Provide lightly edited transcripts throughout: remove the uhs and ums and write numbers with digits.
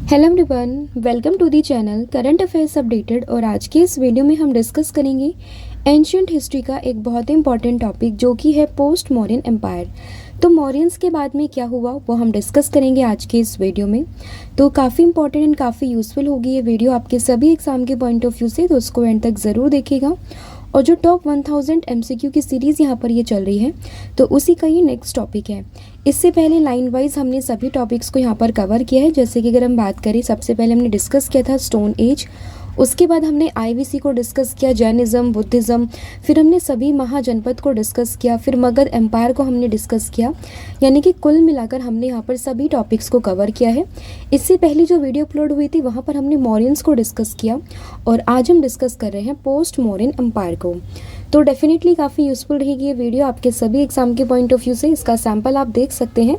Hello everyone, welcome to the channel current affairs updated. और आज के इस वीडियो में हम डिस्कस करेंगे एंशियंट हिस्ट्री का एक बहुत ही इंपॉर्टेंट टॉपिक जो कि है पोस्ट मौर्यन एम्पायर। तो मौर्यंस के बाद में क्या हुआ वो हम डिस्कस करेंगे आज के इस वीडियो में। तो काफ़ी इंपॉर्टेंट एंड काफ़ी यूज़फुल होगी ये वीडियो आपके सभी एग्जाम के पॉइंट ऑफ व्यू से, तो उसको एंड तक ज़रूर देखिएगा। और जो टॉप 1000 MCQ की सीरीज़ यहाँ पर ये चल रही है तो उसी का ये नेक्स्ट टॉपिक है। इससे पहले लाइन वाइज हमने सभी टॉपिक्स को यहाँ पर कवर किया है। जैसे कि अगर हम बात करें, सबसे पहले हमने डिस्कस किया था स्टोन एज, उसके बाद हमने IVC को डिस्कस किया, जैनिज़्म, बुद्धिज़्म, फिर हमने सभी महाजनपद को डिस्कस किया, फिर मगध एम्पायर को हमने डिस्कस किया। यानी कि कुल मिलाकर हमने यहाँ पर सभी टॉपिक्स को कवर किया है। इससे पहले जो वीडियो अपलोड हुई थी वहाँ पर हमने मौर्यंस को डिस्कस किया और आज हम डिस्कस कर रहे हैं पोस्ट मौर्यन एम्पायर को। तो डेफिनेटली काफ़ी यूज़फुल रहेगी ये वीडियो आपके सभी एग्जाम के पॉइंट ऑफ व्यू से। इसका सैम्पल आप देख सकते हैं।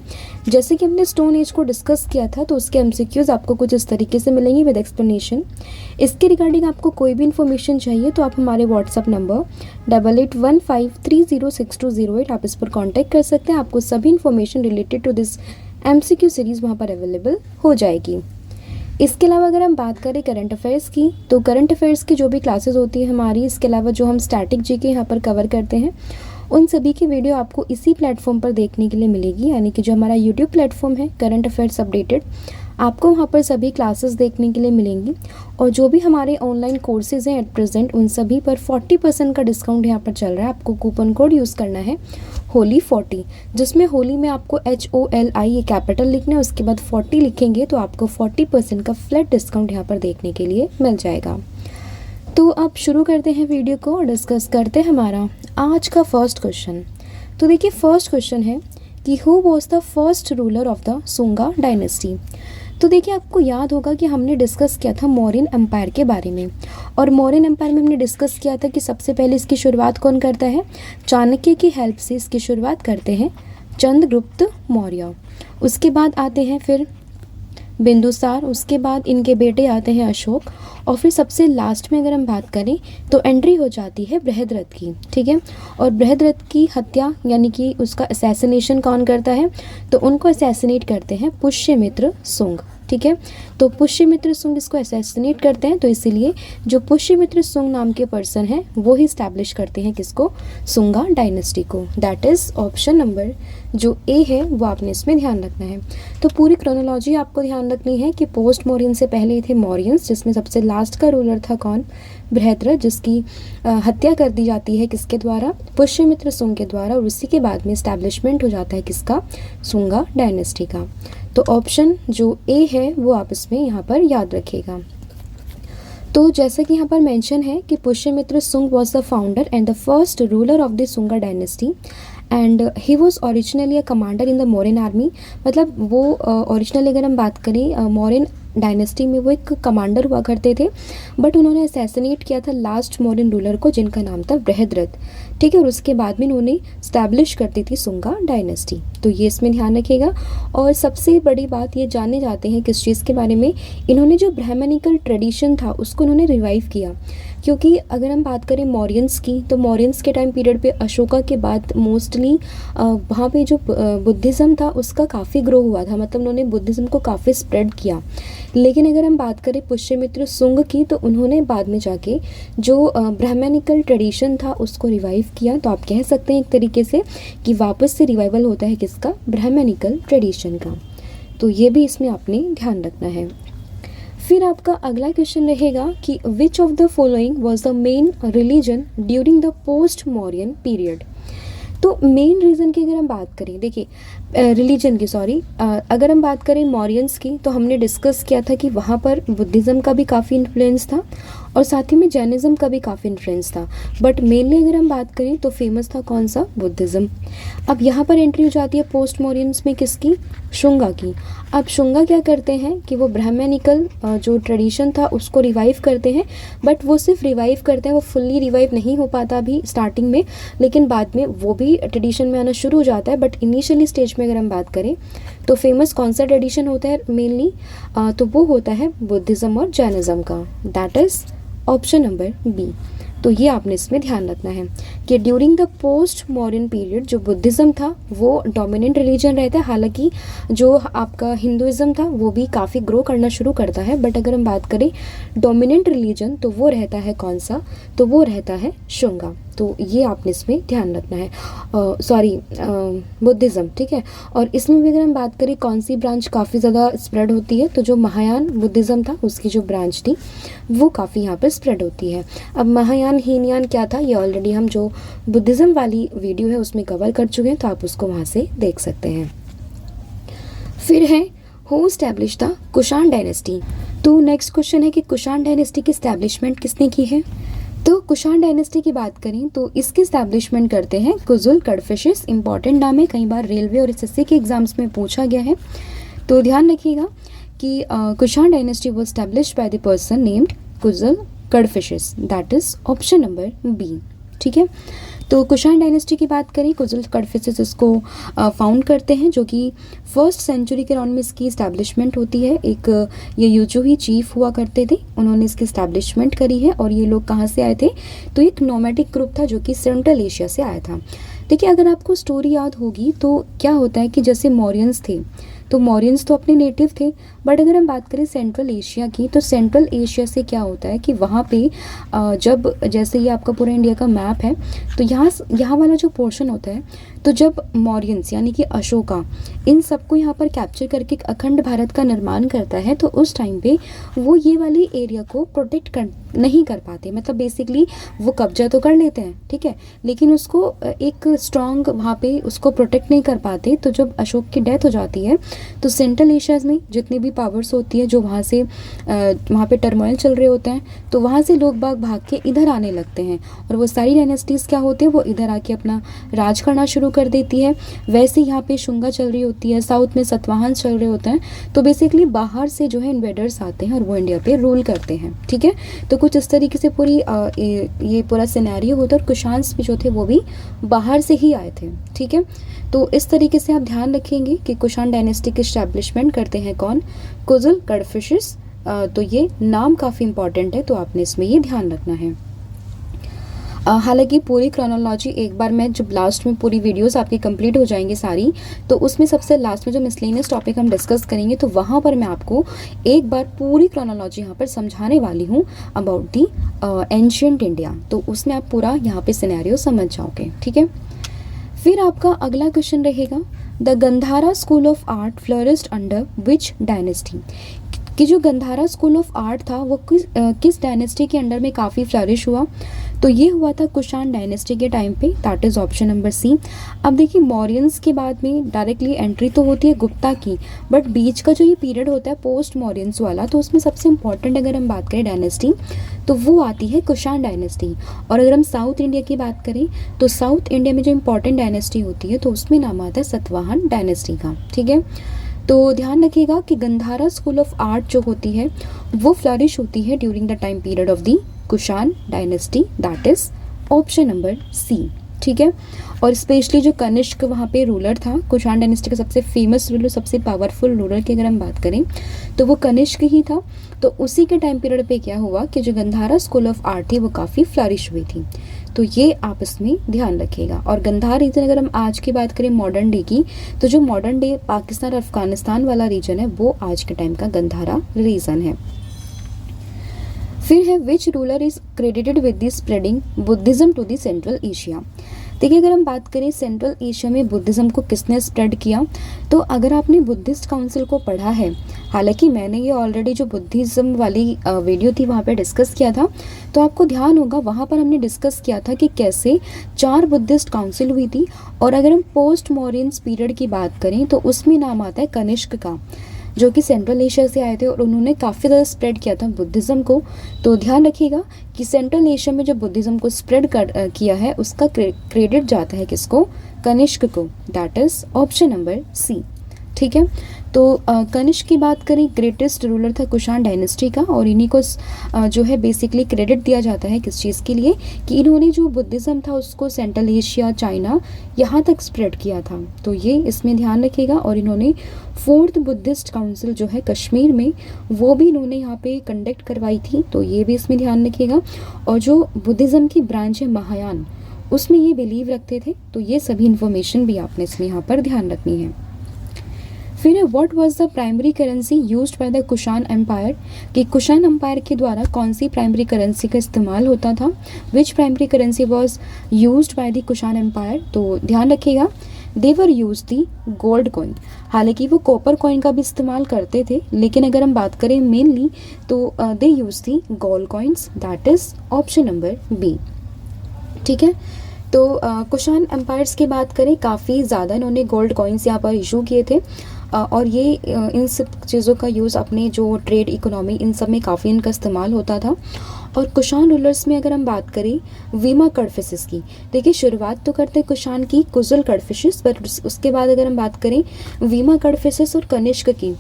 जैसे कि हमने स्टोन एज को डिस्कस किया था तो उसके MCQs आपको कुछ इस तरीके से मिलेंगे विद एक्सप्लेनेशन। इसके रिगार्डिंग आपको कोई भी इन्फॉर्मेशन चाहिए तो आप हमारे व्हाट्सअप नंबर 8815306208 आप इस पर कॉन्टैक्ट कर सकते हैं। आपको सभी information related to this MCQ series वहाँ पर अवेलेबल हो जाएगी। इसके अलावा अगर हम बात करें करंट अफेयर्स की, तो करंट अफेयर्स की जो भी क्लासेस होती है हमारी, इसके अलावा जो हम स्टैटिक GK यहाँ पर कवर करते हैं, उन सभी की वीडियो आपको इसी प्लेटफॉर्म पर देखने के लिए मिलेगी। यानी कि जो हमारा यूट्यूब प्लेटफॉर्म है करंट अफेयर्स अपडेटेड, आपको वहाँ पर सभी क्लासेस देखने के लिए मिलेंगी। और जो भी हमारे ऑनलाइन कोर्सेज़ हैं एट प्रेजेंट, उन सभी पर 40% का डिस्काउंट यहाँ पर चल रहा है। आपको कूपन कोड यूज़ करना है होली40, जिसमें होली में आपको HOLI ये कैपिटल लिखना है, उसके बाद 40 लिखेंगे तो आपको 40% का फ्लैट डिस्काउंट यहाँ पर देखने के लिए मिल जाएगा। तो अब शुरू करते हैं वीडियो को और डिस्कस करते हैं हमारा आज का फर्स्ट क्वेश्चन। तो देखिए फर्स्ट क्वेश्चन है कि who was the first ruler of the Sunga dynasty. तो देखिए आपको याद होगा कि हमने डिस्कस किया था मौर्यन एम्पायर के बारे में, और मौर्यन एम्पायर में हमने डिस्कस किया था कि सबसे पहले इसकी शुरुआत कौन करता है, चाणक्य की हेल्प से इसकी शुरुआत करते हैं चंद्रगुप्त मौर्य। उसके बाद आते हैं फिर बिंदुसार, उसके बाद इनके बेटे आते हैं अशोक, और फिर सबसे लास्ट में अगर हम बात करें तो एंट्री हो जाती है बृहद्रथ की। ठीक है, और बृहद्रथ की हत्या यानी कि उसका असैसिनेशन कौन करता है, तो उनको असैसिनेट करते हैं पुष्यमित्र सुंग। ठीक है, तो पुष्यमित्र सुंग इसको असैसिनेट करते हैं, तो इसीलिए जो पुष्यमित्र सुंग नाम के पर्सन हैं वो ही स्टैब्लिश करते हैं किसको, सुंगा डायनेस्टी को। दैट इज़ ऑप्शन नंबर जो A है वो आपने इसमें ध्यान रखना है। तो पूरी क्रोनोलॉजी आपको ध्यान रखनी है कि पोस्ट मौर्यन से पहले थे मौर्यंस, जिसमें सबसे लास्ट का रूलर था कौन, बृहद्रथ, जिसकी हत्या कर दी जाती है किसके द्वारा, पुष्यमित्र सुंग के द्वारा, और उसी के बाद में इस्टेब्लिशमेंट हो जाता है किसका, सुंगा डायनेस्टी का। तो ऑप्शन जो A है वो आप इसमें यहाँ पर याद रखिएगा। तो जैसा कि यहाँ पर मेंशन है कि पुष्यमित्र सुंग was the founder and the first ruler of the Sunga dynasty and he was originally a commander in the Mauryan army. मतलब वो ओरिजिनली अगर हम बात करें मौर्यन डायनेस्टी में वो एक कमांडर हुआ करते थे, बट उन्होंने असैसिनेट किया था लास्ट मौर्यन रूलर को जिनका नाम था बृहद्रथ। ठीक है, और उसके बाद में इन्होंने स्टैब्लिश करती थी सुंगा डायनेस्टी। तो ये इसमें ध्यान रखिएगा। और सबसे बड़ी बात ये जाने जाते हैं किस चीज़ के बारे में, इन्होंने जो ब्राह्मणिकल ट्रेडिशन था उसको इन्होंने रिवाइव किया। क्योंकि अगर हम बात करें मौर्यंस की, तो मौर्यंस के टाइम पीरियड पे अशोका के बाद मोस्टली वहाँ पे जो बुद्धिज़्म था उसका काफ़ी ग्रो हुआ था, मतलब उन्होंने बुद्धिज़्म को काफ़ी स्प्रेड किया। लेकिन अगर हम बात करें पुष्यमित्र सुंग की, तो उन्होंने बाद में जाके जो ब्राह्मणिकल ट्रेडिशन था उसको रिवाइव किया। तो आप कह सकते हैं एक तरीके से कि वापस से रिवाइवल होता है किसका, ब्राह्मणिकल ट्रेडिशन का। तो ये भी इसमें आपने ध्यान रखना है। फिर आपका अगला क्वेश्चन रहेगा कि विच of the following was the main religion during the post Mauryan period. तो मेन रीज़न की अगर हम बात करें, देखिए रिलीजन की अगर हम बात करें मौर्यंस की, तो हमने डिस्कस किया था कि वहाँ पर बुद्धिज़्म का भी काफ़ी इन्फ्लुएंस था और साथ ही में जैनिज़्म का भी काफ़ी इन्फ्लुएंस था, बट मेनली अगर हम बात करें तो फेमस था कौन सा, बुद्धिज़्म। अब यहाँ पर एंट्री हो जाती है पोस्ट मौर्यंस में किसकी, शुंगा की। अब शुंगा क्या करते हैं कि वो ब्राह्मणिकल जो ट्रेडिशन था उसको रिवाइव करते हैं, बट वो सिर्फ रिवाइव करते हैं, वो फुल्ली रिवाइव नहीं हो पाता अभी स्टार्टिंग में, लेकिन बाद में वो भी ट्रेडिशन में आना शुरू हो जाता है। बट इनिशियली स्टेज में अगर हम बात करें तो फेमस कौन सा ट्रेडिशन होता है मेनली, तो वो होता है बुद्धिज़्म और जैनिज़्म का। That is option number B। तो ये आपने इसमें ध्यान रखना है कि during the post modern period जो बुद्धिज़्म था वो डोमिनेंट रिलीजन रहता है, हालांकि जो आपका हिंदुइज़्म था वो भी काफ़ी ग्रो करना शुरू करता है, बट अगर हम बात करें डोमिनेंट रिलीजन तो वो रहता है कौन सा, तो वो रहता है शुंगा। तो ये आपने इसमें ध्यान रखना है, बुद्धिज़्म, ठीक है। और इसमें भी अगर हम बात करें कौन सी ब्रांच काफ़ी ज़्यादा स्प्रेड होती है, तो जो महायान बुद्धिज़्म था उसकी जो ब्रांच थी वो काफ़ी यहाँ पर स्प्रेड होती है। अब महायान हीनयान क्या था ये ऑलरेडी हम जो बुद्धिज़्म वाली वीडियो है उसमें कवर कर चुके हैं, तो आप उसको वहाँ से देख सकते हैं। फिर है who establish the Kushan dynasty. तो नेक्स्ट क्वेश्चन है कि कुषाण डायनेस्टी की स्टैब्लिशमेंट किसने की है। तो कुषाण डायनेस्टी की बात करें तो इसकी स्टैब्लिशमेंट करते हैं कुजुल कडफिशिस। इंपॉर्टेंट नाम है, कई बार रेलवे और एसएससी के एग्जाम्स में पूछा गया है, तो ध्यान रखिएगा कि Kushan dynasty was established by the person named Kujula Kadphises, that is option number B, ठीक है। तो कुषाण डायनेस्टी की बात करें, कुजुल कडफिशिस इसको फाउंड करते हैं, जो कि 1st सेंचुरी के अराउंड में इसकी इस्टेब्लिशमेंट होती है। एक ये यूजू ही चीफ हुआ करते थे, उन्होंने इसकी इस्टेब्लिशमेंट करी है। और ये लोग कहाँ से आए थे, तो एक नोमैडिक ग्रुप था जो कि सेंट्रल एशिया से आया था। देखिए अगर आपको स्टोरी याद होगी तो क्या होता है कि जैसे मौर्यंस थे, तो मौर्यंस तो अपने नेटिव थे, बट अगर हम बात करें सेंट्रल एशिया की, तो सेंट्रल एशिया से क्या होता है कि वहाँ पे जब जैसे ये आपका पूरा इंडिया का मैप है, तो यहाँ वाला जो पोर्शन होता है, तो जब मौर्यंस यानी कि अशोका इन सबको यहाँ पर कैप्चर करके एक अखंड भारत का निर्माण करता है, तो उस टाइम पे वो ये वाली एरिया को प्रोटेक्ट नहीं कर पाते, मतलब बेसिकली वो कब्जा तो कर लेते हैं, ठीक है, लेकिन उसको एक स्ट्रॉन्ग वहाँ पे उसको प्रोटेक्ट नहीं कर पाते। तो जब अशोक की डेथ हो जाती है तो सेंट्रल एशिया में जितनी भी पावर्स होती है जो वहाँ से वहाँ पे टर्मोइल चल रहे होते हैं, तो वहाँ से लोग भाग के इधर आने लगते हैं, और वो सारी डायनेस्टीज़ क्या होती है वो इधर आके अपना राज करना शुरू कर देती है। वैसे यहाँ पे शुंगा चल रही होती है, साउथ में सातवाहन चल रहे होते हैं, तो बेसिकली बाहर से जो है इन्वेडर्स आते हैं और वो इंडिया पे रूल करते हैं, ठीक है। तो कुछ इस तरीके से पूरी ये पूरा सिनेरियो होता है, और कुषाण्स भी जो थे वो भी बाहर से ही आए थे, ठीक है। तो इस तरीके से आप ध्यान रखेंगे कि कुषाण डायनेस्टी की एस्टैब्लिशमेंट करते हैं कौन, कुजुल कडफिशिस। तो ये नाम काफ़ी इंपॉर्टेंट है, तो आपने इसमें ये ध्यान रखना है। हालांकि पूरी क्रोनोलॉजी एक बार मैं जब लास्ट में पूरी वीडियोस आपकी कंप्लीट हो जाएंगी सारी, तो उसमें सबसे लास्ट में जो मिसलेनियस टॉपिक हम डिस्कस करेंगे, तो वहाँ पर मैं आपको एक बार पूरी क्रोनोलॉजी यहाँ पर समझाने वाली हूँ अबाउट दी एंशिएंट इंडिया, तो उसमें आप पूरा यहाँ पे सिनेरियो समझ जाओगे, ठीक है। फिर आपका अगला क्वेश्चन रहेगा, the Gandhara school of art flourished under which dynasty. कि जो गंधारा स्कूल ऑफ आर्ट था वो किस डायनेस्टी के अंडर में काफ़ी फ्लरिश हुआ, तो ये हुआ था कुषाण डायनेस्टी के टाइम पे, that is option number C. अब देखिए मौर्यंस के बाद में डायरेक्टली एंट्री तो होती है गुप्ता की, बट बीच का जो ये पीरियड होता है पोस्ट मौर्यंस वाला, तो उसमें सबसे इंपॉर्टेंट अगर हम बात करें डायनेस्टी तो वो आती है कुषाण डायनेस्टी। और अगर हम साउथ इंडिया की बात करें तो साउथ इंडिया में जो इंपॉर्टेंट डायनेस्टी होती है तो उसमें नाम आता है सातवाहन डायनेस्टी का, ठीक है। तो ध्यान रखिएगा कि गंधारा स्कूल ऑफ आर्ट जो होती है वो फ्लरिश होती है during the time period of the Kushan dynasty, that is option number C, ठीक है। और स्पेशली जो कनिष्क वहाँ पे रूलर था, कुषाण डायनेस्टी का सबसे फेमस रूलर, सबसे पावरफुल रूलर की अगर हम बात करें तो वो कनिष्क ही था। तो उसी के टाइम पीरियड पे क्या हुआ कि जो गंधारा स्कूल ऑफ आर्ट थी वो काफ़ी फ्लरिश हुई थी, तो ये आप इसमें ध्यान रखिएगा। और गंधार रीजन अगर हम आज की बात करें मॉडर्न डे की, तो जो मॉडर्न डे पाकिस्तान और अफगानिस्तान वाला रीजन है वो आज के टाइम का गंधारा रीजन है। फिर है which ruler is credited with the spreading Buddhism to the Central Asia. देखिए अगर हम बात करें सेंट्रल एशिया में बुद्धिज़्म को किसने स्प्रेड किया, तो अगर आपने बुद्धिस्ट काउंसिल को पढ़ा है, हालांकि मैंने ये ऑलरेडी जो बुद्धिज़्म वाली वीडियो थी वहाँ पे डिस्कस किया था, तो आपको ध्यान होगा वहाँ पर हमने डिस्कस किया था कि कैसे 4 बुद्धिस्ट काउंसिल हुई थी। और अगर हम पोस्ट मौर्यंस पीरियड की बात करें तो उसमें नाम आता है कनिष्क का, जो कि सेंट्रल एशिया से आए थे और उन्होंने काफ़ी ज़्यादा स्प्रेड किया था बुद्धिज़्म को। तो ध्यान रखिएगा कि सेंट्रल एशिया में जो बुद्धिज़्म को स्प्रेड किया है उसका क्रेडिट जाता है किसको, कनिष्क को, that is option number C, ठीक है। तो कनिष्क की बात करें, ग्रेटेस्ट रूलर था कुषाण डायनेस्टी का, और इन्हीं को जो है बेसिकली क्रेडिट दिया जाता है किस चीज़ के लिए, कि इन्होंने जो बुद्धिज़्म था उसको सेंट्रल एशिया, चाइना यहाँ तक स्प्रेड किया था। तो ये इसमें ध्यान रखिएगा। और इन्होंने 4th बुद्धिस्ट काउंसिल जो है कश्मीर में, वो भी इन्होंने यहाँ पे कंडक्ट करवाई थी, तो ये भी इसमें ध्यान रखिएगा। और जो बुद्धिज़्म की ब्रांच है महायान, उसमें ये बिलीव रखते थे। तो ये सभी इन्फॉर्मेशन भी आपने इसमें यहाँ पर ध्यान रखनी है। फिर है what was the primary currency used by the Kushan empire, कि कुषाण एम्पायर के द्वारा कौन सी प्राइमरी करेंसी का इस्तेमाल होता था। Which primary currency was used by the Kushan empire, तो ध्यान रखिएगा they were use the gold coin. हालांकि वो कॉपर कॉइन का भी इस्तेमाल करते थे, लेकिन अगर हम बात करें मेनली तो they use the gold coins, that is option number B. ठीक है, तो कुषाण एम्पायर्स की बात करें, काफ़ी ज़्यादा इन्होंने गोल्ड कॉइन्स यहाँ पर इशू किए थे, और ये इन सब चीज़ों का यूज़ अपने जो ट्रेड इकोनॉमी इन सब में काफ़ी इनका इस्तेमाल होता था। और कुषाण रूलर्स में अगर हम बात करें वीमा कडफिशेस की, देखिए शुरुआत तो करते हैं कुषाण की कुजुल कडफिशेस, पर उसके बाद अगर हम बात करें वीमा कडफिशेस और कनिष्क की,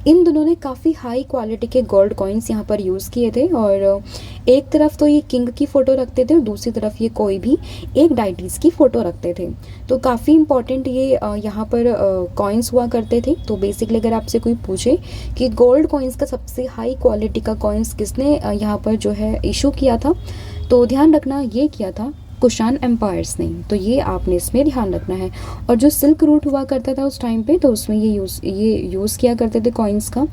इन दोनों ने काफ़ी हाई क्वालिटी के गोल्ड कॉइन्स यहाँ पर यूज़ किए थे। और एक तरफ तो ये किंग की फ़ोटो रखते थे और दूसरी तरफ ये कोई भी एक डाइटीज़ की फ़ोटो रखते थे। तो काफ़ी इंपॉर्टेंट ये यहाँ पर कॉइन्स हुआ करते थे। तो बेसिकली अगर आपसे कोई पूछे कि गोल्ड कॉइन्स का सबसे हाई क्वालिटी का कॉइन्स किसने यहाँ पर जो है इशू किया था, तो ध्यान रखना ये किया था कुषाण एम्पायर्स ने। तो ये आपने इसमें ध्यान रखना है। और जो सिल्क रूट हुआ करता था उस टाइम पे, तो उसमें ये यूज़ किया करते थे कॉइन्स का,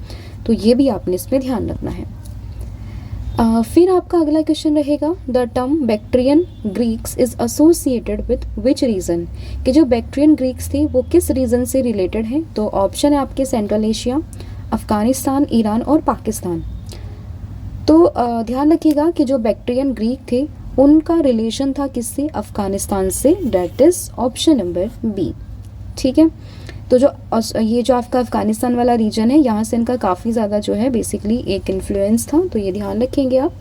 तो ये भी आपने इसमें ध्यान रखना है। फिर आपका अगला क्वेश्चन रहेगा the term Bactrian Greeks is associated with which region, कि जो बैक्ट्रियन ग्रीक्स थे वो किस रीजन से रिलेटेड हैं। तो ऑप्शन है आपके सेंट्रल एशिया, अफगानिस्तान, ईरान और पाकिस्तान। तो ध्यान रखिएगा कि जो बैक्ट्रियन ग्रीक थे उनका रिलेशन था किससे, अफगानिस्तान से, that is option number B. ठीक है, तो ये जो आपका अफगानिस्तान वाला रीजन है, यहाँ से इनका काफ़ी ज़्यादा जो है बेसिकली एक इन्फ्लुएंस था। तो ये ध्यान रखेंगे आप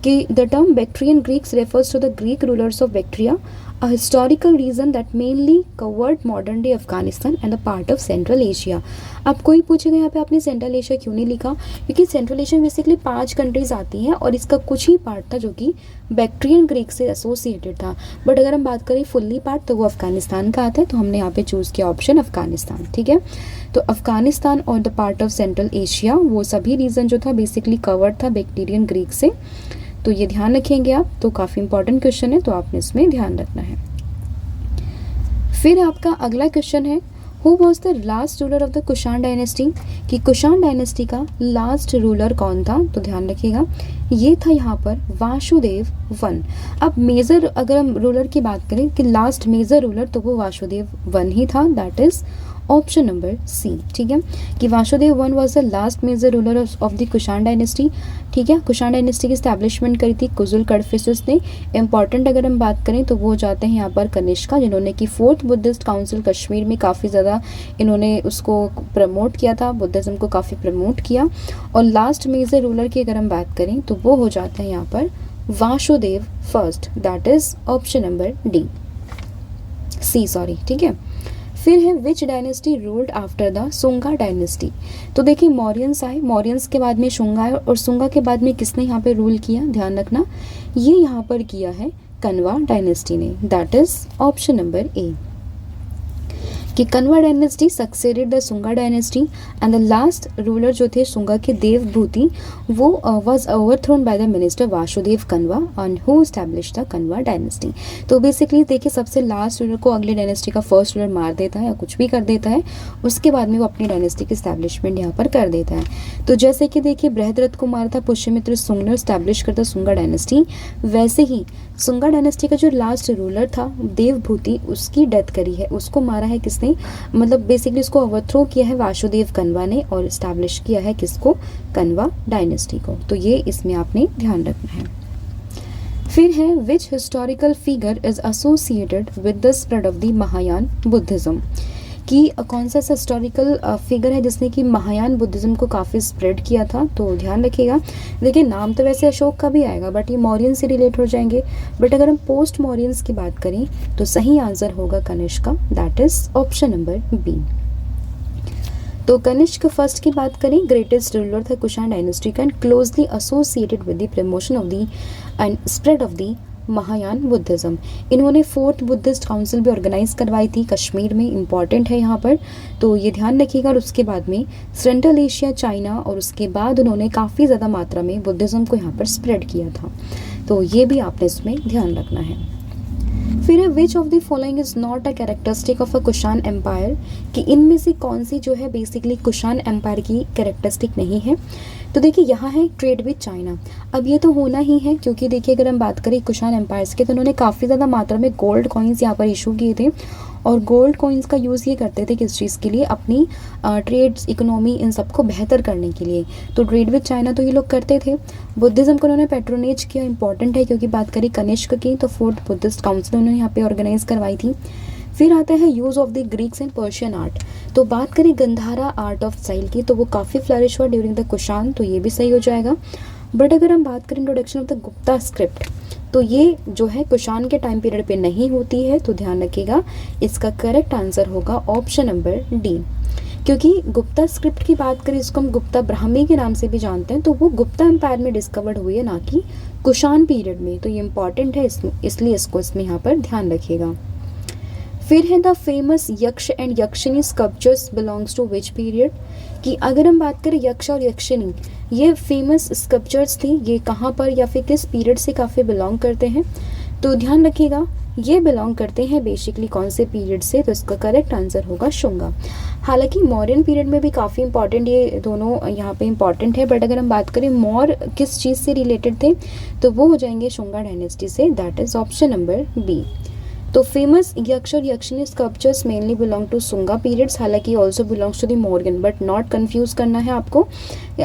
कि the term Bactrian Greeks refers to the Greek rulers of Bactria, a historical region that mainly covered modern day Afghanistan and the part of Central Asia. अब कोई पूछेगा यहाँ पे आपने सेंट्रल एशिया क्यों नहीं लिखा, क्योंकि सेंट्रल एशिया में बेसिकली 5 कंट्रीज आती हैं और इसका कुछ ही पार्ट था जो कि बैक्ट्रियन ग्रीक से एसोसिएटेड था। बट अगर हम बात करें फुल्ली पार्ट तो वो अफगानिस्तान का आता है, तो हमने यहाँ पे चूज़ किया ऑप्शन अफगानिस्तान। ठीक है, तो अफगानिस्तान और the part of Central Asia, वो सभी रीजन जो था बेसिकली कवर्ड था बैक्ट्रियन ग्रीक से। तो ये ध्यान रखेंगे आप, तो काफ़ी इंपॉर्टेंट क्वेश्चन है, तो आपने इसमें ध्यान रखना है। फिर आपका अगला क्वेश्चन है who was the last ruler of the Kushan dynasty, कि कुषाण डायनेस्टी का लास्ट रूलर कौन था। तो ध्यान रखिएगा ये था यहाँ पर वासुदेव वन। अब मेजर अगर हम रूलर की बात करें कि लास्ट मेजर रूलर, तो वो वासुदेव वन ही था, that is option number C. ठीक है, कि Vasudeva one was the last major ruler of the Kushan dynasty. ठीक है, कुषाण डायनेस्टी की स्टैब्लिशमेंट करी थी कुजुल कडफिशेस ने। इंपॉर्टेंट अगर हम बात करें तो वो जाते हैं यहाँ पर कनिष्का, जिन्होंने कि 4th बुद्धिस्ट काउंसिल कश्मीर में काफ़ी ज़्यादा इन्होंने उसको प्रमोट किया था, बुद्धिज़्म को काफ़ी प्रमोट किया। और लास्ट मेजर रूलर की अगर हम बात करें तो वो हो जाते हैं यहाँ पर Vasudeva first, that is option number D, C sorry. ठीक है, फिर है which dynasty ruled after the Sunga dynasty. तो देखिए मौर्यंस आए, मौर्यंस के बाद में शुंगा आए, और शुंगा के बाद में किसने यहाँ पे रूल किया, ध्यान रखना ये यहाँ पर किया है कन्वा डायनेस्टी ने, that is option number A, कि Kanva dynasty succeeded the Sunga dynasty and the last ruler जो थे सुंगा के देवभूति, वो was overthrown by the minister Vasudeva Kanva and who established the Kanva dynasty. तो बेसिकली देखिए सबसे लास्ट रूलर को अगले डायनेस्टी का फर्स्ट रूलर मार देता है या कुछ भी कर देता है, उसके बाद में वो अपनी डायनेस्टी की एस्टैब्लिशमेंट यहाँ पर कर देता है। तो जैसे कि देखिए बृहद्रथ को मारा था पुष्यमित्र सुंग ने, एस्टैब्लिश करता सुंगा डायनेस्टी, वैसे ही सुंगा डायनेस्टी का जो लास्ट रूलर था देवभूति, उसकी डेथ करी है, उसको मारा है किसने, मतलब बेसिकली उसको ओवरथ्रो किया है वासुदेव कन्वा ने और एस्टैब्लिश किया है किसको, कन्वा डायनेस्टी को। तो ये इसमें आपने ध्यान रखना है। फिर है विच historical figure is associated with the spread of the Mahayana Buddhism, कि कौन सा हिस्टोरिकल फिगर है जिसने कि महायान बुद्धिज्म को काफ़ी स्प्रेड किया था। तो ध्यान रखिएगा, देखिए नाम तो वैसे अशोक का भी आएगा बट ये मौर्यन से रिलेट हो जाएंगे, बट अगर हम पोस्ट मौर्यंस की बात करें तो सही आंसर होगा Kanishka, that is option number B. तो कनिष्क फर्स्ट की बात करें, ग्रेटेस्ट रूलर था कुषाण डायनेस्टी का and closely associated with the promotion of the and spread of the Mahayana Buddhism. इन्होंने फोर्थ बुद्धिस्ट काउंसिल भी ऑर्गेनाइज करवाई थी कश्मीर में, इंपॉर्टेंट है यहाँ पर, तो ये ध्यान रखिएगा। और उसके बाद में सेंट्रल एशिया, चाइना, और उसके बाद उन्होंने काफ़ी ज़्यादा मात्रा में बुद्धिज्म को यहाँ पर स्प्रेड किया था, तो ये भी आपने इसमें ध्यान रखना है। फिर है which of the following is not a characteristic of a Kushan empire, कि इनमें से कौन सी जो है बेसिकली कुषाण एम्पायर की कैरेक्टरिस्टिक नहीं है। तो देखिए यहाँ है ट्रेड विद चाइना। अब ये तो होना ही है, क्योंकि देखिए अगर हम बात करें कुषाण एम्पायर्स के, तो उन्होंने काफ़ी ज़्यादा मात्रा में गोल्ड कॉइन्स यहाँ पर इशू किए थे, और गोल्ड कॉइन्स का यूज़ ये करते थे किस चीज़ के लिए, अपनी ट्रेड्स, इकोनॉमी, इन सबको बेहतर करने के लिए। तो ट्रेड विद चाइना तो ये लोग करते थे। बुद्धिज़्म को उन्होंने पैट्रोनेज किया, इंपॉर्टेंट है, क्योंकि बात करें कनिष्क की तो फोर्थ बुद्धिस्ट काउंसिल उन्होंने यहाँ पे ऑर्गेनाइज करवाई थी। फिर आता है use of the Greeks and Persian art. तो बात करें गंधारा आर्ट ऑफ स्टाइल की, तो वो काफ़ी फ्लरिश हुआ ड्यूरिंग द कुषाण, तो ये भी सही हो जाएगा। बट अगर हम बात करें introduction of the Gupta script, तो ये जो है कुषाण के टाइम पीरियड पे नहीं होती है, तो ध्यान रखिएगा इसका करेक्ट आंसर होगा ऑप्शन नंबर डी। क्योंकि गुप्ता स्क्रिप्ट की बात करें, इसको हम गुप्ता ब्राह्मी के नाम से भी जानते हैं, तो वो गुप्ता एम्पायर में डिस्कवर्ड हुई है, ना कि कुषाण पीरियड में, तो ये इंपॉर्टेंट है, इसलिए इसको इसमें यहाँ पर ध्यान रखिएगा। फिर है the famous Yaksha and Yakshini sculptures belongs to which period, कि अगर हम बात करें यक्ष और यक्षिनी, ये फेमस स्कल्पचर्स थी, ये कहाँ पर या फिर किस पीरियड से काफ़ी बिलोंग करते हैं, तो ध्यान रखिएगा ये बिलोंग करते हैं बेसिकली कौन से पीरियड से, तो इसका करेक्ट आंसर होगा शुंगा। हालांकि मौर्यन पीरियड में भी काफ़ी इंपॉर्टेंट, ये दोनों यहाँ पे इंपॉर्टेंट है, बट अगर हम बात करें मौर्य किस चीज़ से रिलेटेड थे, तो वो हो जाएंगे शुंगा डायनेस्टी से, that is option number B. तो फेमस यक्ष और Yakshini sculptures mainly belong to Sunga periods, हालांकि also belongs to the Mauryan, but not confuse करना है आपको।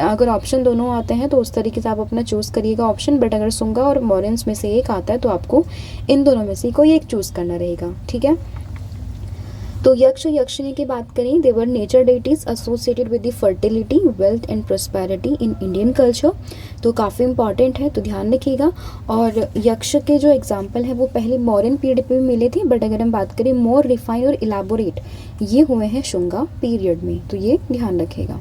अगर ऑप्शन दोनों आते हैं तो उस तरीके से आप अपना चूज़ करिएगा ऑप्शन, बट अगर सुंगा और मौर्यंस में से एक आता है तो आपको इन दोनों में से कोई एक चूज़ करना रहेगा, ठीक है। तो यक्ष यक्षिणी की बात करें, they were nature deities associated with the fertility, wealth and prosperity in Indian culture, तो काफ़ी इंपॉर्टेंट है, तो ध्यान रखिएगा। और यक्ष के जो एग्जाम्पल है वो पहले मौर्यन पीरियड पे भी मिले थे, बट अगर हम बात करें मोर रिफाइन और इलाबोरेट, ये हुए हैं शुंगा पीरियड में, तो ये ध्यान रखिएगा।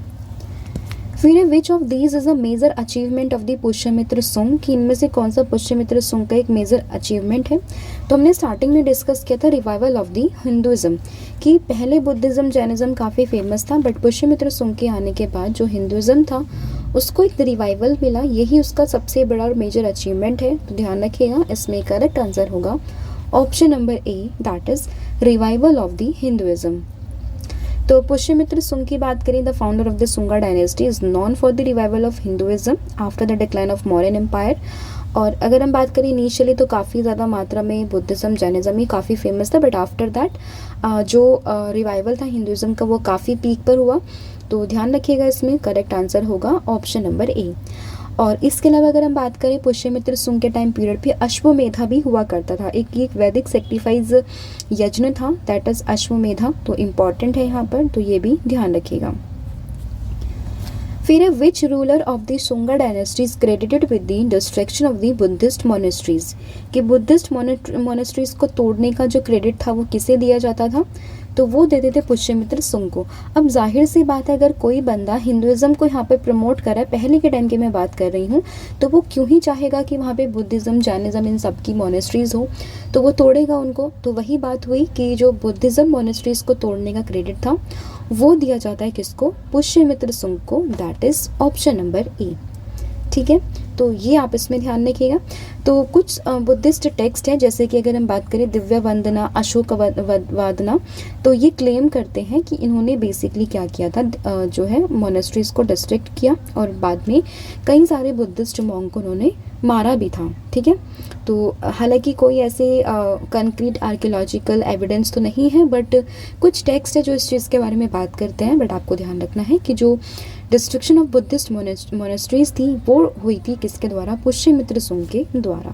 फिर है which of these is a major achievement of the Pushyamitra Sunga, कि इनमें से कौन सा पुष्यमित्र सुंग का एक मेजर अचीवमेंट है। तो हमने स्टार्टिंग में डिस्कस किया था रिवाइवल ऑफ द हिंदुइज्म, कि पहले बुद्धिज्म जैनिज्म काफ़ी फेमस था, बट पुष्यमित्र सुंग के आने के बाद जो हिंदुइज्म था उसको एक रिवाइवल मिला, यही उसका सबसे बड़ा और मेजर अचीवमेंट है, तो ध्यान रखिएगा इसमें करेक्ट आंसर होगा option number A, that is revival of the Hinduism. तो पुष्यमित्र सुंग की बात करें, the founder of the Sunga dynasty is known for the revival of Hinduism after the decline of Mauryan empire. और अगर हम बात करें इनिशियली तो काफ़ी ज़्यादा मात्रा में बुद्धिज़्म जैनिज़्म ही काफ़ी फेमस था, बट आफ्टर दैट जो रिवाइवल था हिंदुइज्म का वो काफ़ी पीक पर हुआ, तो ध्यान रखिएगा इसमें करेक्ट आंसर होगा ऑप्शन नंबर ए। और इसके अलावा अगर हम बात करें पुष्यमित्र सुंग के टाइम पीरियड पे अश्वमेधा भी हुआ करता था, एक वैदिक सेक्रीफाइस यज्ञ था, दैट इज अश्वमेधा, तो इम्पॉर्टेंट है यहाँ पर, तो ये भी ध्यान रखिएगा। फिर है which ruler of the Sunga dynasty is credited with the destruction of the Buddhist monasteries, कि बुद्धिस्ट मोनेस्ट्रीज को तोड़ने का जो क्रेडिट था वो किसे दिया जाता था, तो वो देते थे पुष्यमित्र सुंग को। अब जाहिर सी बात है, अगर कोई बंदा हिंदुइज्म को यहाँ पे प्रमोट कर रहा है, पहले के टाइम की मैं बात कर रही हूँ, तो वो क्यों ही चाहेगा कि वहाँ पे बुद्धिज़्म जैनिज़्म इन सब की मोनेस्ट्रीज़ हो, तो वो तोड़ेगा उनको। तो वही बात हुई कि जो बुद्धिज़्म मोनेस्ट्रीज़ को तोड़ने का क्रेडिट था वो दिया जाता है किसको, पुष्यमित्र सुंग को, that is option number A, ठीक है। तो ये आप इसमें ध्यान रखिएगा। तो कुछ बुद्धिस्ट टेक्स्ट है, जैसे कि अगर हम बात करें दिव्य वंदना, अशोक वादना, तो ये क्लेम करते हैं कि इन्होंने बेसिकली क्या किया था, जो है मोनेस्ट्रीज को डिस्ट्रैक्ट किया, और बाद में कई सारे बुद्धिस्ट मॉन्क को उन्होंने मारा भी था, ठीक है। तो हालांकि कोई ऐसे कंक्रीट आर्कियोलॉजिकल एविडेंस तो नहीं है, बट कुछ टेक्स्ट है जो इस चीज़ के बारे में बात करते हैं, बट आपको ध्यान रखना है कि जो डिस्ट्रक्शन ऑफ बुद्धिस्ट मोनेस्ट्रीज थी वो हुई थी किसके द्वारा, पुष्यमित्र सुंग के द्वारा।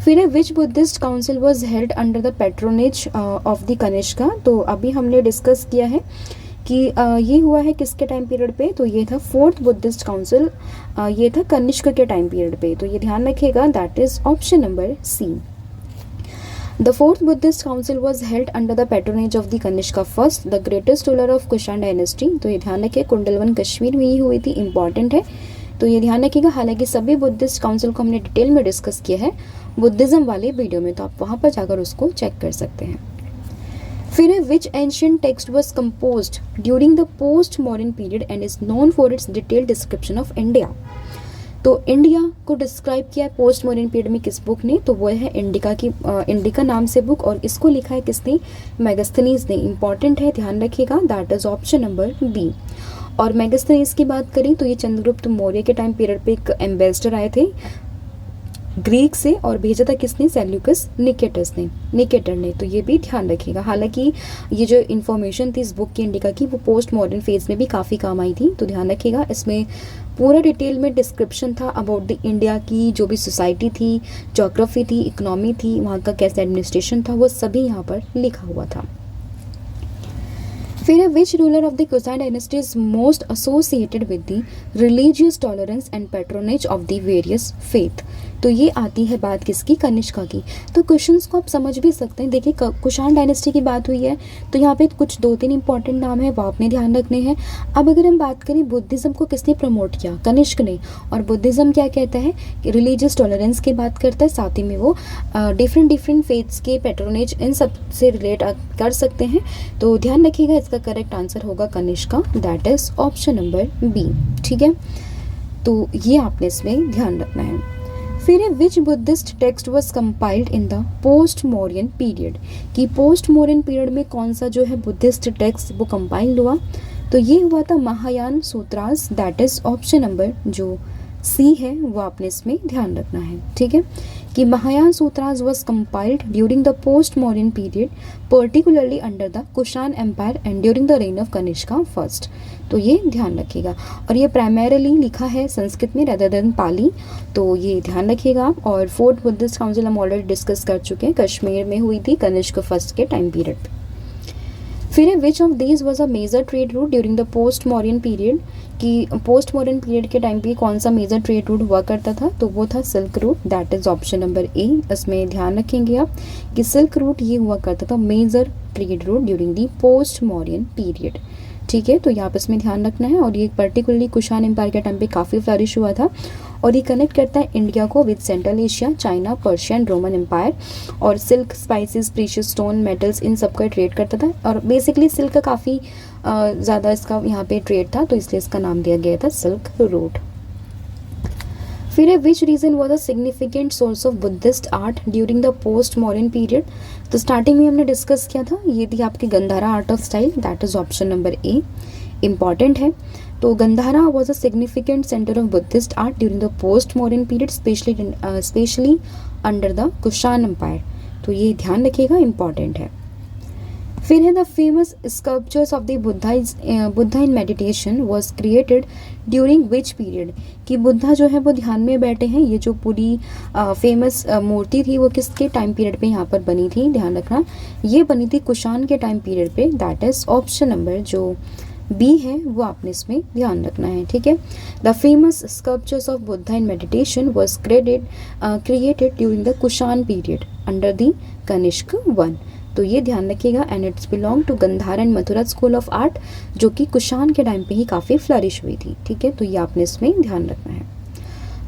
फिर है which Buddhist council was held under the patronage of the Kanishka, तो अभी हमने डिस्कस किया है कि ये हुआ है किसके टाइम पीरियड पे, तो ये था फोर्थ बुद्धिस्ट काउंसिल, ये था कनिष्क के टाइम पीरियड पे, तो ये ध्यान रखिएगा, that is option number C. The fourth Buddhist council was held under the patronage of the Kanishka first, the greatest ruler of Kushan dynasty. तो ये ध्यान रखिए कुंडलवन कश्मीर में ही हुई थी, इंपॉर्टेंट है, तो ये ध्यान रखिएगा। हालांकि सभी बुद्धिस्ट काउंसिल को हमने डिटेल में डिस्कस किया है बुद्धिज्म वाले वीडियो में, तो आप वहाँ पर जाकर उसको चेक कर सकते हैं। फिर है which ancient text was composed during the post modern period and is known for its detailed description of India. तो इंडिया को डिस्क्राइब किया है पोस्ट मॉडर्न पीरियड में किस बुक ने, तो वो है इंडिका नाम से बुक, और इसको लिखा है किसने, मेगास्थनीज ने। इंपॉर्टेंट है, ध्यान रखिएगा, that is option number B. और मेगास्थनीज की बात करें तो ये चंद्रगुप्त मौर्य के टाइम पीरियड पे एक एम्बेसडर आए थे ग्रीक से, और भेजा था किसने, सेल्यूकस निकेटर ने। तो ये भी ध्यान रखिएगा। हालांकि ये जो इन्फॉर्मेशन थी इस बुक की इंडिका की, वो पोस्ट मॉडर्न फेज में भी काफ़ी काम आई थी, तो ध्यान रखिएगा। इसमें पूरा डिटेल में डिस्क्रिप्शन था अबाउट द इंडिया की जो भी सोसाइटी थी, जोग्राफी थी, इकोनॉमी थी, वहाँ का कैसे एडमिनिस्ट्रेशन था, वो सभी यहाँ पर लिखा हुआ था। फिर which ruler of the Kushan dynasty is most associated with the religious tolerance and patronage of the various faith. तो ये आती है बात किसकी, कनिष्का की। तो क्वेश्चंस को आप समझ भी सकते हैं। देखिए कुषाण डायनेस्टी की बात हुई है, तो यहाँ पे कुछ 2-3 इंपॉर्टेंट नाम है, वो आपने ध्यान रखने हैं। अब अगर हम बात करें बुद्धिज्म को किसने प्रमोट किया, कनिष्क ने। और बुद्धिज्म क्या कहता है, रिलीजियस टॉलरेंस की बात करता है, साथ ही में वो डिफरेंट फेथ्स के पैट्रोनेज इन सब से रिलेट कर सकते हैं। तो ध्यान रखिएगा, इसका करेक्ट आंसर होगा Kanishka, that is option number B. ठीक है, तो ये आपने इसमें ध्यान रखना है। फिर which Buddhist text was compiled in the post modern period, कि पोस्ट मॉडर्न पीरियड में कौन सा जो है बुद्धिस्ट टेक्स्ट वो कंपाइल हुआ, तो ये हुआ था Mahayana Sutras, that is option number जो सी है वो आपने इसमें ध्यान रखना है। ठीक है, कि Mahayana Sutras was compiled during the post modern period particularly under the Kushan empire and during the reign of Kanishka first. तो ये ध्यान रखिएगा, और ये प्राइमरीली लिखा है संस्कृत में रेदर देन पाली, तो ये ध्यान रखिएगा आप। और फोर्थ बुद्धिस्ट काउंसिल हम ऑलरेडी डिस्कस कर चुके हैं, कश्मीर में हुई थी कनिष्क फर्स्ट के टाइम पीरियड पे। फिर which of these was a major trade route during the post modern period, कि पोस्ट मॉडर्न पीरियड के टाइम पे कौन सा मेजर ट्रेड रूट हुआ करता था, तो वो था silk root, that is option number ए। इसमें ध्यान रखेंगे आप कि सिल्क रूट ये हुआ करता था major trade route during the post modern period. ठीक है, तो यहाँ पर इसमें ध्यान रखना है। और ये पर्टिकुलरली कुषाण एम्पायर के टाइम पे काफ़ी फ्लरिश हुआ था, और ये कनेक्ट करता है इंडिया को with central Asia, China, Persian, Roman empire. और silk, spices, precious stone, metals, इन सब का ट्रेड करता था। और बेसिकली सिल्क का काफ़ी ज़्यादा इसका यहाँ पे ट्रेड था, तो इसलिए इसका नाम दिया गया था सिल्क रूट। फिर which region was a significant source of Buddhist art during the post modern period, तो स्टार्टिंग में हमने डिस्कस किया था, ये थी आपकी Gandhara art of style, that is option number A. Important है, तो Gandhara was a significant centre of Buddhist art during the post modern period, specially under the Kushan empire. तो ये ध्यान रखिएगा, इंपॉर्टेंट है। फिर है the famous sculptures of the Buddha in meditation was created during which period, कि बुद्धा जो है वो ध्यान में बैठे हैं, ये जो पूरी फेमस मूर्ति थी वो किसके टाइम पीरियड पे यहाँ पर बनी थी, ध्यान रखना, ये बनी थी कुषाण के टाइम पीरियड पे, दैट इज ऑप्शन नंबर जो बी है वो आपने इसमें ध्यान रखना है। ठीक है, the famous sculptures of Buddha in meditation was created during the Kushan period under the Kanishka one. तो ये ध्यान रखिएगा, and it's belong to Gandhara and Mathura school of art, जो कि कुषाण के टाइम पे ही काफ़ी फ्लरिश हुई थी। ठीक है, तो ये आपने इसमें ध्यान रखना है।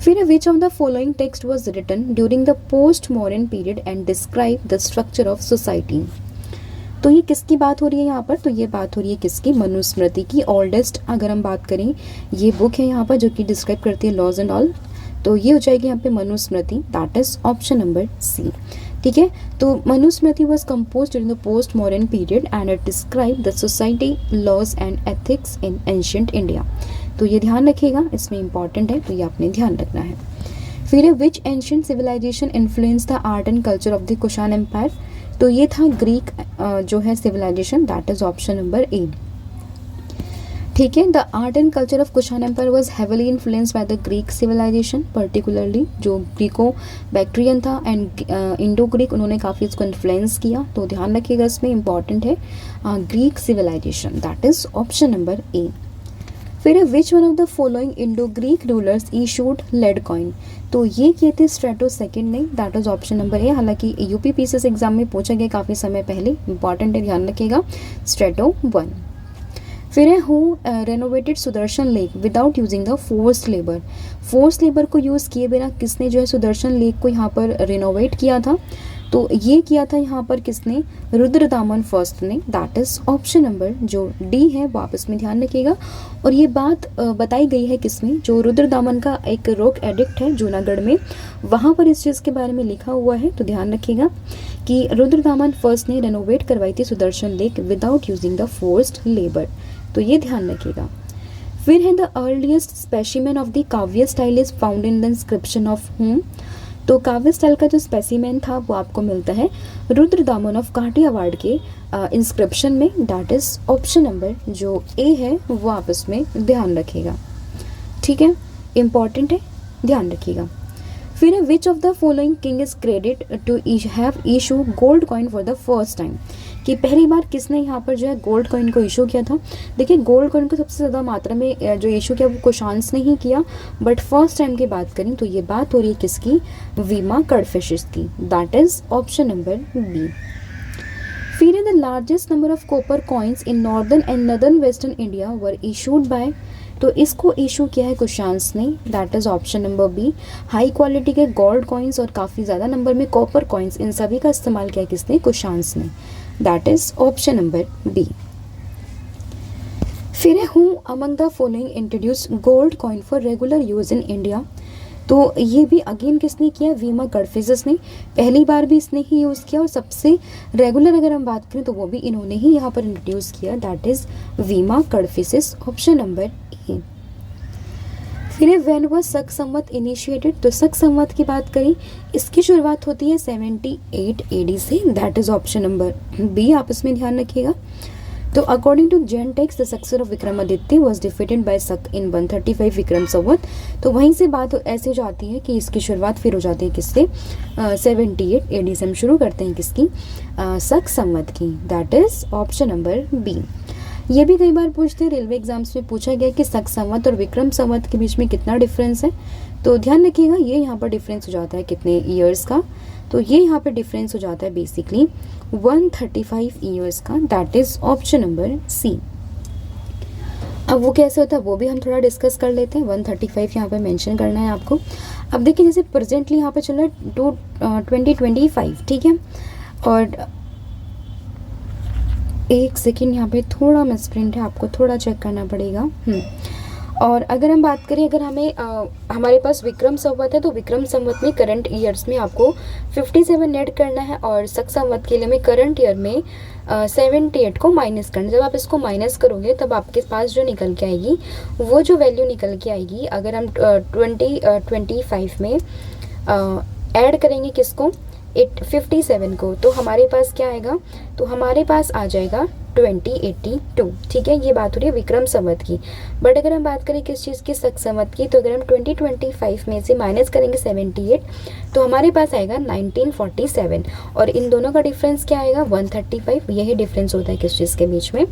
फिर which of the following text was written during the post modern period and describe the structure of society, तो ये किसकी बात हो रही है यहाँ पर, तो ये बात हो रही है किसकी, मनुस्मृति की। ओल्डेस्ट अगर हम बात करें ये बुक है यहाँ पर जो कि डिस्क्राइब करती है लॉज एंड ऑल, तो ये हो जाएगी यहाँ पे Manusmriti, that is option number C. ठीक है, तो Manusmriti was compose during the post modern period and it describe the society, laws and ethics in ancient India. तो ये ध्यान रखिएगा, इसमें इंपॉर्टेंट है, तो ये आपने ध्यान रखना है। फिर which ancient civilisation influence the art and culture of the Kushan empire, तो ये था ग्रीक जो है civilisation, that is option number A. ठीक है, the art and culture of Kushan empire was heavily influenced by the Greek civilisation, particularly जो Greco Bactrian था and Indo Greek, उन्होंने काफ़ी इसको इन्फ्लुएंस किया। तो ध्यान रखिएगा, इसमें इंपॉर्टेंट है Greek civilisation, that is option number A. फिर है which one of the following Indo Greek rulers issued lead coin, तो ये किए थे स्ट्रेटो सेकंड ने, that is option number A. हालांकि यूपीपीसीएस एग्जाम में पूछा गया काफ़ी समय पहले, इंपॉर्टेंट है, ध्यान रखिएगा, स्ट्रेटो 1। फिर है who renovated Sudarshan lake without using the forced labour, force labour को यूज़ किए बिना किसने जो है सुदर्शन लेक को यहाँ पर रिनोवेट किया था, तो ये किया था यहाँ पर किसने, रुद्रदामन फर्स्ट ने, दैट इज ऑप्शन नंबर जो डी है, वापस में ध्यान रखिएगा। और ये बात बताई गई है किसने, जो रुद्रदामन का एक रॉक एडिक्ट है जूनागढ़ में, वहाँ पर इस चीज़ के बारे में लिखा हुआ है, तो ध्यान रखिएगा कि रुद्रदामन फर्स्ट ने रेनोवेट करवाई थी Sudarshan lake without using the forced labour, तो ये ध्यान रखिएगा। फिर है the earliest specimen of the kavya style is found in the inscription of home, तो काव्य स्टाइल का जो स्पेसिमेन था वो आपको मिलता है रुद्रदामन ऑफ काठियावाड़ के इंस्क्रिप्शन में, दैट इज ऑप्शन नंबर जो ए है, वो आपस में ध्यान रखिएगा, ठीक है, इंपॉर्टेंट है, ध्यान रखिएगा। फिर है which of the following king is credit to have issue gold coin for the first time, कि पहली बार किसने यहाँ पर जो है गोल्ड कॉइन को इशू किया था। देखिए गोल्ड कॉइन को सबसे ज़्यादा मात्रा में जो इशू किया वो कुशांस ने ही किया, बट फर्स्ट टाइम की बात करें तो ये बात हो रही है किसकी, वीमा कड़फिशिस की, that is option number B. फिर the largest number of copper coins in northern and northern western India were issued by, तो इसको इशू किया है कुशांस ने, that is option number B. High quality के गोल्ड कॉइन्स और काफ़ी ज़्यादा नंबर में कॉपर कॉइन्स, इन सभी का इस्तेमाल किया किसने, कुशांस ने, that is option number B. फिर है who among the following introduce gold coin for regular use in India, तो ये भी अगेन किसने किया, वीमा कड़फिशिस ने, पहली बार भी इसने ही यूज़ किया और सबसे रेगुलर अगर हम बात करें तो वो भी इन्होंने ही यहाँ पर इंट्रोड्यूस किया, दैट इज वीमा कड़फिशिस, ऑप्शन नंबर ए। फिर है व्हेन वाज शक संवत इनिशिएटेड, तो शक संवत की बात करें इसकी शुरुआत होती है 78 AD से, that is option number B, आप इसमें ध्यान रखिएगा। तो according to Jain text the successor of Vikramaditya was defeated by Shaka in 135 Vikram Samvat, तो वहीं से बात ऐसे हो जाती है कि इसकी शुरुआत फिर हो जाती है किससे, 78 AD से हम शुरू करते हैं किसकी, शक संवत की, that is option number B. ये भी कई बार पूछते हैं, रेलवे एग्जाम्स में पूछा गया कि शक संवत और विक्रम संवत के बीच में कितना डिफरेंस है, तो ध्यान रखिएगा ये यहाँ पर डिफरेंस हो जाता है कितने ईयर्स का, तो ये यहाँ पे डिफरेंस हो जाता है बेसिकली 135 ईयर्स का, that is option number C. अब वो कैसे होता है वो भी हम थोड़ा डिस्कस कर लेते हैं, 135 यहाँ पे मेंशन करना है आपको। अब देखिए जैसे प्रेजेंटली यहाँ पे चल रहा है 2025, ठीक है, और एक सेकेंड यहाँ पे थोड़ा मिसप्रिंट है, आपको थोड़ा चेक करना पड़ेगा। और अगर हम बात करें, अगर हमें हमारे पास विक्रम संवत है तो विक्रम संवत में करंट ईयर्स में आपको 57 ऐड करना है, और शक संवत के लिए हमें करंट ईयर में 78 को माइनस करना। जब आप इसको माइनस करोगे तब आपके पास जो निकल के आएगी वो जो वैल्यू निकल के आएगी, अगर हम 2025 में ऐड करेंगे किसको, 57 को, तो हमारे पास क्या आएगा, तो हमारे पास आ जाएगा 2082, ठीक है, ये बात हो रही है विक्रम संवत की। बट अगर हम बात करें किस चीज़ की, शक संवत की, तो अगर हम 2025 में से माइनस करेंगे 78 तो हमारे पास आएगा 1947, और इन दोनों का डिफरेंस क्या आएगा, 135, यही डिफरेंस होता है किस चीज़ के बीच में,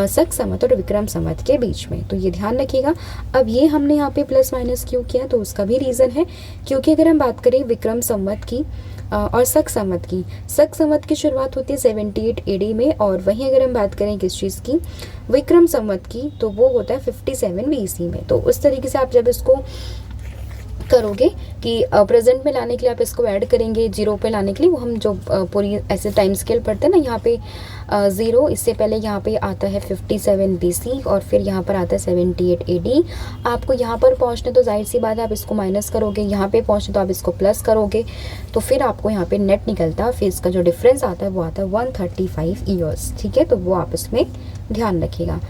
शक संवत और विक्रम संवत के बीच में, तो ये ध्यान रखिएगा। अब ये हमने यहाँ पे प्लस माइनस क्यों किया, तो उसका भी रीज़न है, क्योंकि अगर हम बात करें विक्रम संवत की और शक संवत की शुरुआत होती है 78 AD में, और वहीं अगर हम बात करें किस चीज़ की, विक्रम संवत की, तो वो होता है 57 BC में। तो उस तरीके से आप जब इसको करोगे कि प्रेजेंट में लाने के लिए आप इसको ऐड करेंगे, जीरो पे लाने के लिए वो हम जो पूरी ऐसे टाइम स्केल पढ़ते हैं ना, यहाँ पे ज़ीरो, इससे पहले यहाँ पे आता है 57 BC और फिर यहाँ पर आता है 78 AD। आपको यहाँ पर पहुँचने तो जाहिर सी बात है आप इसको माइनस करोगे, यहाँ पे पहुँचने तो आप इसको प्लस करोगे, तो फिर आपको यहाँ पे नेट निकलता है, फिर इसका जो डिफरेंस आता है वो आता है 135 ईयर्स, ठीक है, तो वो आप इसमें ध्यान रखिएगा।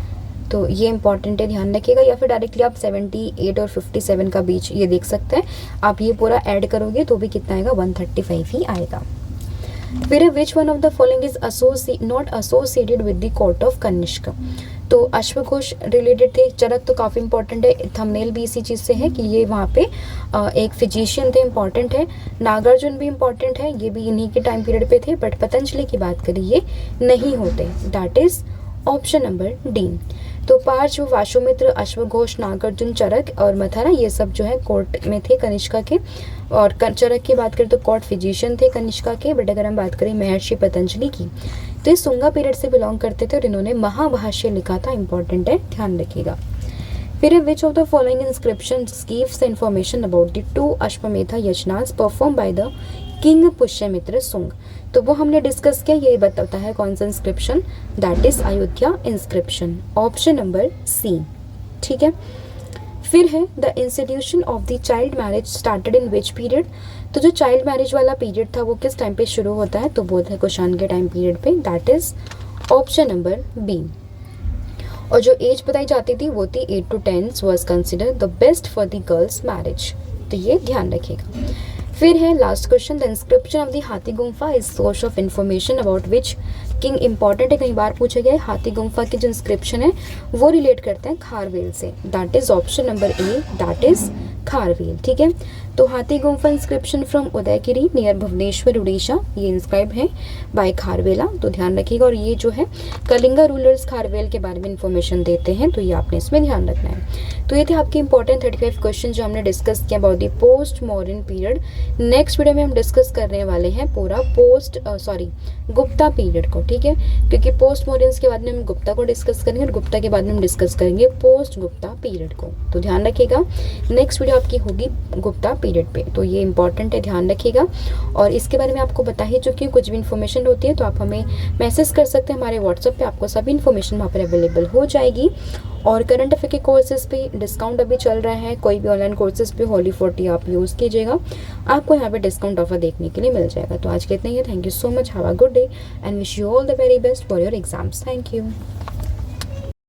तो ये इंपॉर्टेंट है, ध्यान रखिएगा। या फिर डायरेक्टली आप 78 और 57 का बीच ये देख सकते हैं, आप ये पूरा ऐड करोगे तो भी कितना आएगा, 135 ही आएगा। फिर which one of the following is not associated with the court of Kanishka, तो अश्वघोष रिलेटेड थे, चरक तो काफ़ी इंपॉर्टेंट है, थंबनेल भी इसी चीज़ से है कि ये वहाँ पे एक फिजिशियन थे, इंपॉर्टेंट है। नागार्जुन भी इंपॉर्टेंट है, ये भी इन्हीं के टाइम पीरियड पे थे, बट पतंजलि की बात करिए नहीं होते, that is option number D. तो पार्श्व, वाशुमित्र, अश्वघोष, नागार्जुन, चरक और मथुरा ये सब जो है कोर्ट में थे कनिष्का के। और चरक की बात करें तो कोर्ट फिजिशियन थे कनिष्का के। बट अगर हम बात करें महर्षि पतंजलि की तो ये सुंगा पीरियड से बिलोंग करते थे और इन्होंने महाभाष्य लिखा था, इंपॉर्टेंट है, ध्यान रखिएगा। फिर which of the following inscriptions gives information about the 2 Ashvamedha yajnas perform by the king Pushyamitra Sunga. तो वो हमने डिस्कस किया, ये बताता है कौन सा inscription, that is Ayodhya inscription, option number C. ठीक है। फिर है the institution of the child marriage started in which period. तो जो चाइल्ड मैरिज वाला पीरियड था वो किस टाइम पे शुरू होता है, तो वो है कुषाण के टाइम पीरियड पे, that is option number B. और जो एज बताई जाती थी वो थी 8 to 10 was consider the best for the girls marriage, तो ये ध्यान रखिएगा। फिर है last question, the inscription of the Hathi Gumpha is source of information about which king, important है, कई बार पूछा गया है। हाथी गुम्फा की जो इंस्क्रिप्शन है वो रिलेट करते हैं खारवेल से, that is option number A, that is Kharavela. ठीक है। तो Hathi Gumpha inscription from Udayagiri near Bhubaneswar Orissa, ये इंस्क्राइब है बाय खारवेला, तो ध्यान रखिएगा। और ये जो है कलिंगा रूलर्स खारवेल के बारे में इंफॉर्मेशन देते हैं, तो ये आपने इसमें ध्यान रखना है। तो ये थे आपके इंपॉर्टेंट 35 क्वेश्चन जो हमने डिस्कस किया about the post modern period. Next video में हम डिस्कस करने वाले हैं पूरा गुप्ता पीरियड को। ठीक है, क्योंकि पोस्ट मॉडर्न्स के बाद में हम गुप्ता को डिस्कस करेंगे और गुप्ता के बाद में हम डिस्कस करेंगे पोस्ट गुप्ता पीरियड को, तो ध्यान रखिएगा। नेक्स्ट वीडियो आपकी होगी गुप्ता पीरियड पे, तो ये इंपॉर्टेंट है, ध्यान रखिएगा। और इसके बारे में आपको बता ही चुकी हूँ, कुछ भी इन्फॉर्मेशन होती है तो आप हमें मैसेज कर सकते हैं हमारे व्हाट्सएप पे, आपको सभी इन्फॉर्मेशन वहाँ पर अवेलेबल हो जाएगी। और करंट अफेयर के कोर्सेज पे डिस्काउंट अभी चल रहा है, कोई भी ऑनलाइन कोर्सेज पे Holy40 आप यूज़ कीजिएगा, आपको यहाँ पे डिस्काउंट ऑफर देखने के लिए मिल जाएगा। तो आज के इतना ही है, thank you so much, have a good day and wish you all the very best for your exams, thank you.